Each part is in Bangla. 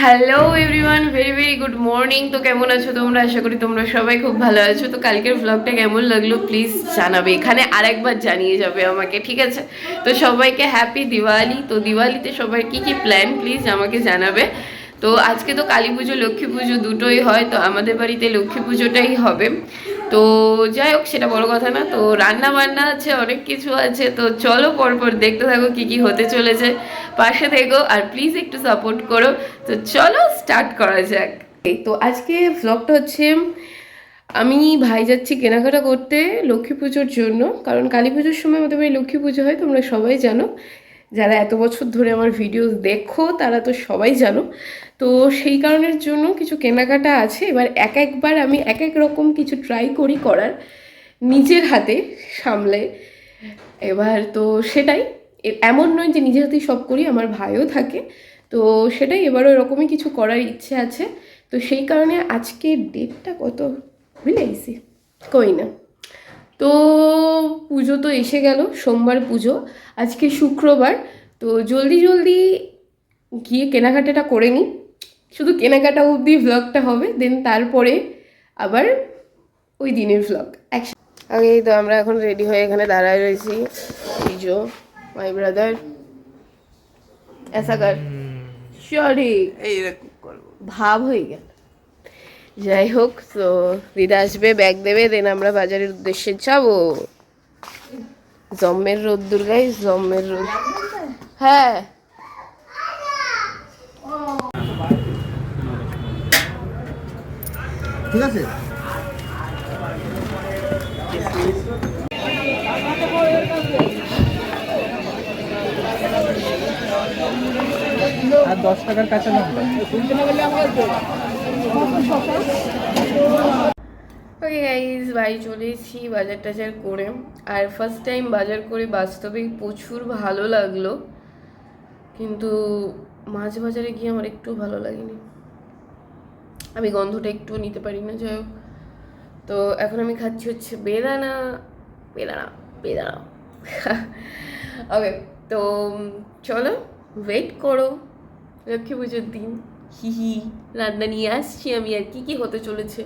Hello everyone, very very good morning. তো কেমন আছো তোমরা? আশা করি তোমরা সবাই খুব ভালো আছো। তো কালকের ভ্লগটা কেমন লাগলো প্লিজ জানাবে, এখানে আরেকবার জানিয়ে যাবে আমাকে, ঠিক আছে? তো সবাইকে হ্যাপি দিওয়ালি। তো দিওয়ালিতে সবার কি কি প্ল্যান প্লিজ আমাকে জানাবে। তো আজকে তো কালী পুজো লক্ষ্মী পুজো দুটোই হয়, তো আমাদের বাড়িতে লক্ষ্মী পুজোটাই হবে। তো যাই হোক, সেটা বড় কথা না। তো রান্না বান্না আছে, অনেক কিছু আছে। তো চলো পরপর দেখতে থাকো কি কি হতে চলেছে, পাশে থেকো আর প্লিজ একটু সাপোর্ট করো। তো চলো স্টার্ট করা যাক। তো আজকে ভ্লগটা হচ্ছে, আমি ভাই যাচ্ছি কেনাকাটা করতে লক্ষ্মী পুজোর জন্য, কারণ কালী পুজোর সময় আমাদের বাড়ি লক্ষ্মী পুজো হয়, তোমরা সবাই জানো। যারা এত বছর ধরে আমার ভিডিও দেখো তারা তো সবাই জানো। তো সেই কারণের জন্য কিছু কেনাকাটা আছে। এবার একবার আমি এক এক রকম কিছু ট্রাই করি করার, নিজের হাতে সামলে। এবার তো সেটাই, এমন নয় যে নিজের হাতেই সব করি, আমার ভাইও থাকে। তো সেটাই, এবারও এরকমই কিছু করার ইচ্ছে আছে। তো সেই কারণে আজকে ডেটটা কত ভুলে গেছি, কই না। তো পুজো তো এসে গেল, সোমবার পুজো, আজকে শুক্রবার। তো জলদি জলদি গিয়ে কেনাকাটাটা করে নিই। শুধু কেনাকাটা অবধি ভ্লগটা হবে, দেন তারপরে আবার ওই দিনের ভ্লগ একসাথে। আগেই তো আমরা এখন রেডি হয়ে এখানে দাঁড়ায় রয়েছি। পুজো মাই ব্রাদার ऐसा कर সরি, এইরকম করবো ভাব হয়ে গেল। যাই হোক, তো দিদা আসবে, ব্যাগ দেবে, দেন আমরা বাজারের উদ্দেশ্যে যাব। জম্মের রোদ্দুর গাইস, জম্মের রোদ। হ্যাঁ, ঠিক আছে। আর 10 টাকার কাঁচা লঙ্কা। ওকে গাইজ, বাড়ি চলে এসেছি বাজার টাজার করে। আর ফার্স্ট টাইম বাজার করে বাস্তবে প্রচুর ভালো লাগলো, কিন্তু মাছ বাজারে গিয়ে আমার একটু ভালো লাগেনি। আমি গন্ধটা একটু নিতে পারি না। যাই হোক, তো এখন আমি খাচ্ছি হচ্ছে বেদানা, বেদানা, বেদানা। ওকে, তো চলো ওয়েট করো লক্ষ্মী পুজোর দিন। হি হি, রান্না নিয়ে আসছি আমি, আর কি কি হতে চলেছে।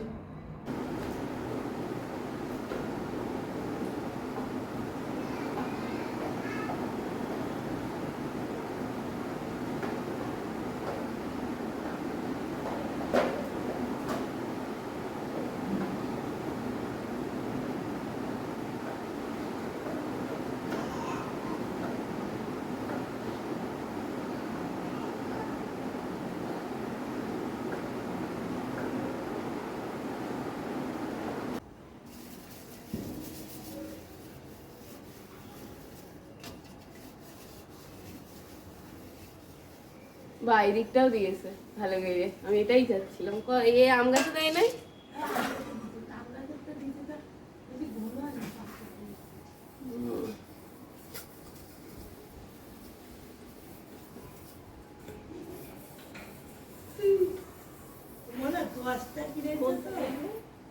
বা এই দিকটাও দিয়েছে ভালো করে, আমি এটাই চাচ্ছিলাম। এ আম গাছে দেয় নাই?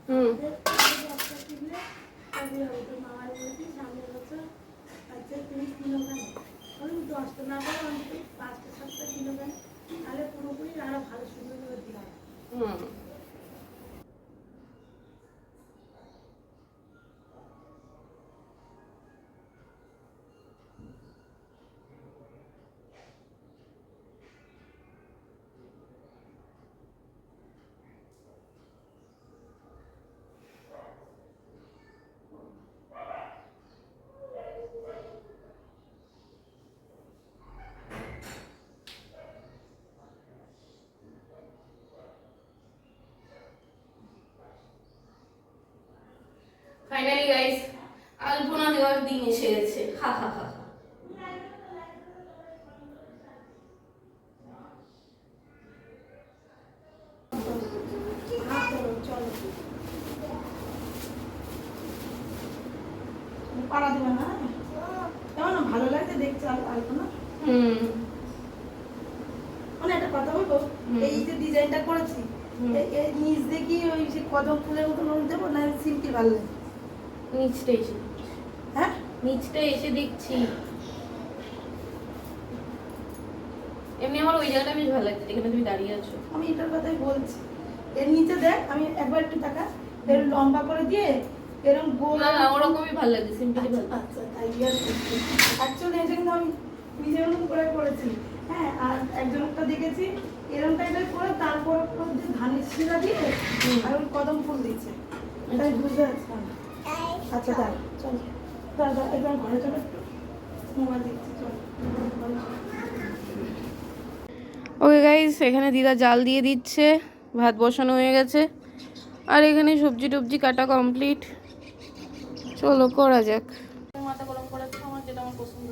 হুম, হুম। ফাইনালি গাইস, আলপনা দেওয়ার দিন এসে গেছে। হা হা হা। পাড়া দেবে না, কেমন ভালো লাগছে দেখতে আলপনা। হুম, মানে একটা কথা বলবো, এই যে ডিজাইনটা করেছি, এই নিচ দেখি ওই যে কদম ফুলের মতো দেবো না সিম্পল ভালো লাগে? নিচটা এসে, হ্যাঁ, নিচটা এসে দেখছি। এমনি আমার ওই জায়গাটা বেশ ভালো লাগছে যেখানে তুমি দাঁড়িয়ে আছো। আমি এটার কথাই বলছি। এর নিচে দেখ, আমি একবার একটু টাকা এর লম্বা করে দিয়ে এরকম গোল। না না ওরকমই ভালো লাগছে, সিম্পলি ভালো। আচ্ছা তাই অ্যাকচুয়ালি এটা কিন্তু আমি নিজের মতন করে করেছি। হ্যাঁ, আর একজনটা দেখেছি এরকম টাইপের করে তারপর যে ধানের শিরা দিয়ে আর ওই কদম ফুল দিচ্ছে, তাই বুঝতে পারছি না। আচ্ছা তাই চল, দাদা একবার ঘরে চলো, একটু মোবাইল দেখছি, চল। ওকে গাইস, এখানে দিদা জাল দিয়ে দিচ্ছে, ভাত বসানো হয়ে গেছে, আর এখানে সবজি টবজি কাটা কমপ্লিট। চলো করা যাক। মাথা গরম করাচ্ছি আমার, যেটা আমার পছন্দ।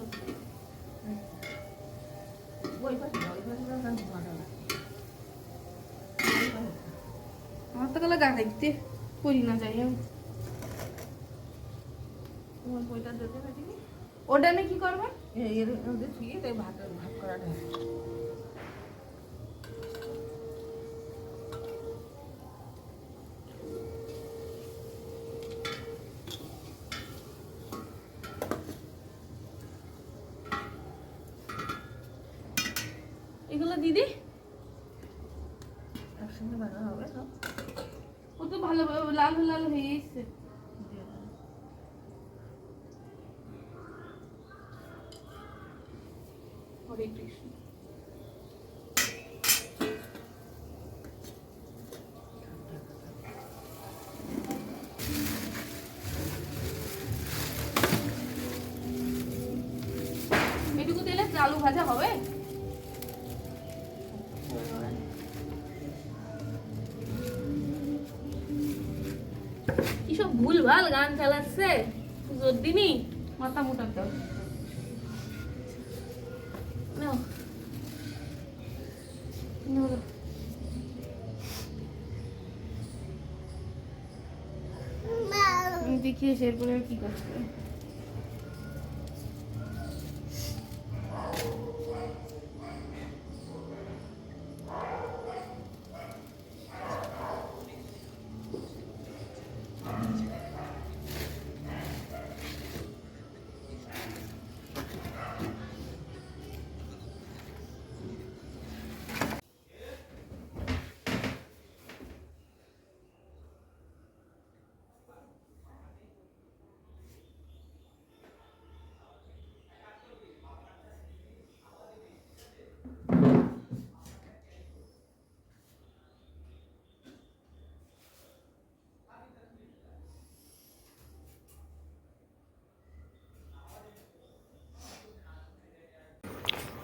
আমার তো গেলে গা খাইতে করি না, যাই আমি। তোমার বইটা দিতে পারি, ওটা আমি কি করবো? ভাত করাটা এগুলো দিদি একসঙ্গে বানানো হবে তো। ও তো ভালো লাল লাল হয়ে গেছে। হরে কৃষ্ণ। এটুকু তেলে আলু ভাজা হবে? কিসব ভুলভাল গান চালাচ্ছে পুজোর দিনই, মাথা মোটা দাও। নাও। নাও। দেখিয়েছি এরপরে আর কি কাজ করে।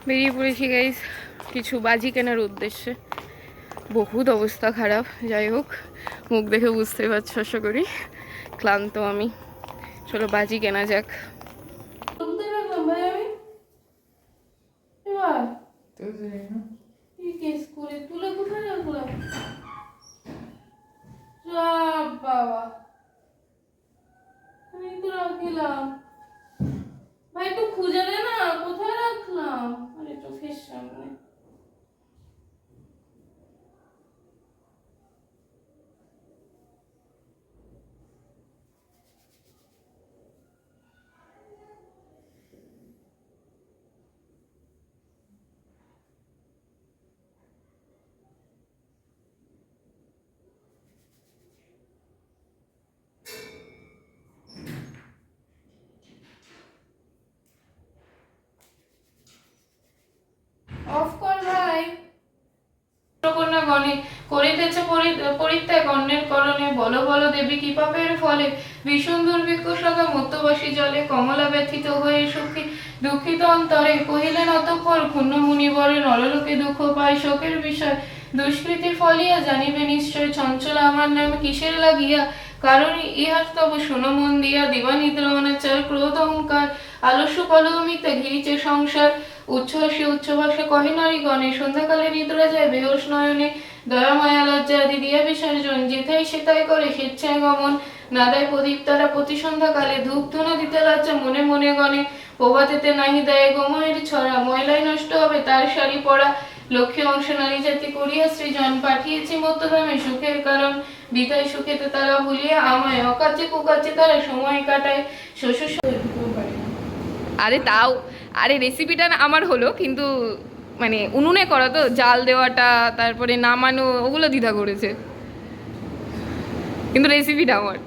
বেরিয়ে পড়েছি গাইস কিছু বাজি কেনার উদ্দেশ্যে। বহুত অবস্থা খারাপ, যাই হোক মুখ দেখে বুঝতে পারছো আশা করি, ক্লান্ত আমি। চলো বাজি কেনা যাক। বাবা আমি তো রাখলাম ভাই, একটু খুঁজে দে না, কোথায় রাখলাম? আরে চোখের সামনে। অফ কর ভাই। কন্যা গণে করিতেছে পরিত্যাগ অন্যের করণে, বলো বলো দেবী কি পাপের ফলে, ভীষণ দুর্ভিক্ষ সদা মধ্যবাসী জলে, কমলা ব্যথিত হয়ে সুখী দুঃখিত অন্তরে কহিলেন অতঃপর ক্ষুণ্ণ মুনিবরে, নরলোকে দুঃখ পায় শোকের বিষয়, দুষ্কৃতির ফলিয়া জানিবে নিশ্চয়, চঞ্চল আমার নামে কিসের লাগিয়া, কারণ ইহার তব শোনো মন দিয়া, দিবানিদ্রা অনাচার ক্রোধ অহংকার, আলস্য কলহমিতে ঘিরিছে সংসার, উচ্ছ্বাসে উচ্চভাষে কহে নারীগণে, সন্ধ্যাকালে নিদ্রা যায় বেহোশ নয়নে, দয়া মায়া লজ্জা আদি দিয়া বিসর্জন, যেথায় সেথায় করে স্বেচ্ছায় গমন, নাদায় প্রদীপ তারা প্রতি সন্ধ্যাকালে, ধূপ ধুনা দিতে লজ্জা মনে মনে গণে, প্রভাতেতে নাহি দেয় গোময়ের ছড়া, ময়লায় নষ্ট হবে তার শাড়ি পরা, লক্ষ্যে অংশ নারী জাতি করিয়া সৃজন, পাঠিয়েছি মধ্যধামে সুখের কারণ, বিদায় সুখেতে তারা ভুলিয়া আমায়, অকাজে কুকাজে তারা সময় কাটায়, শ্বশুর। আরে তাও, আরে রেসিপিটা না আমার হলো, কিন্তু মানে উনুনে করা তো, জাল দেওয়াটা তারপরে নামানো ওগুলো দিদা করেছে, কিন্তু রেসিপিটা আমার।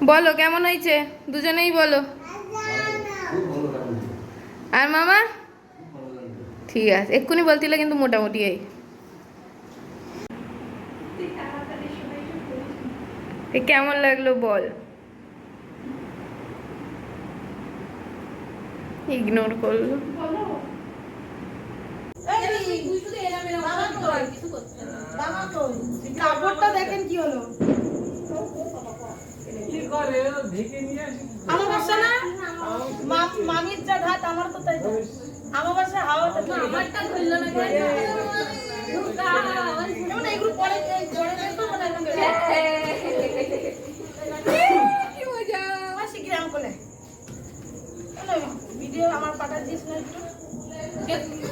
বলো কেমন হয়েছে, দুজনেই বলো। আর মামা ঠিক আছে, এক্ষুনি বলছিলে কিন্তু মোটামুটি। এই কেমন লাগলো বল। ইগনোর করলো। কাপড়টা দেখেন কি হলো। আমার বাসা না, মামির যা ঘাট আমার তো তাই। আমার বাসা হাওয়াটা আমারটা ধরলো না কেন? যেমন এগুলো পরে জড়ে যেত মানে কি মজা। আমার শিগগিরই আমাকে বলে ভিডিও আমার পাঠা দিস না একটু।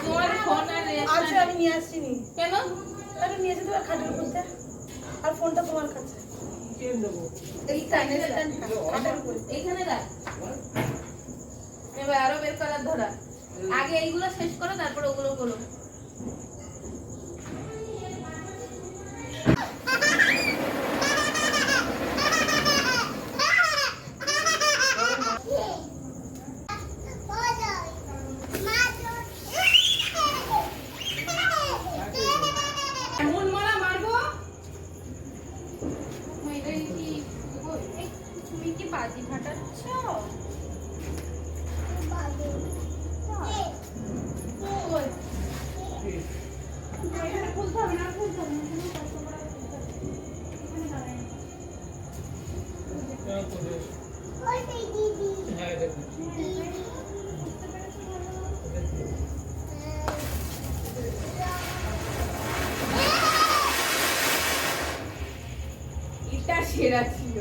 তোমার ফোন আর আচ্ছা আমি নিয়ে আসছি নি। কেন? আরে নিয়ে যেতে খাটের উপরে, আর ফোনটা তোমার কাছে। এইখানে রাখ। এবার আরো বের করার ধরা। আগে এইগুলো শেষ করো, তারপর ওগুলো করো। এমন মারা মারবো। তুমি কি বাজি ফাটাচ্ছ? খুলতে হবে না, খুলতে হবে না। এটা সেরা ছিল।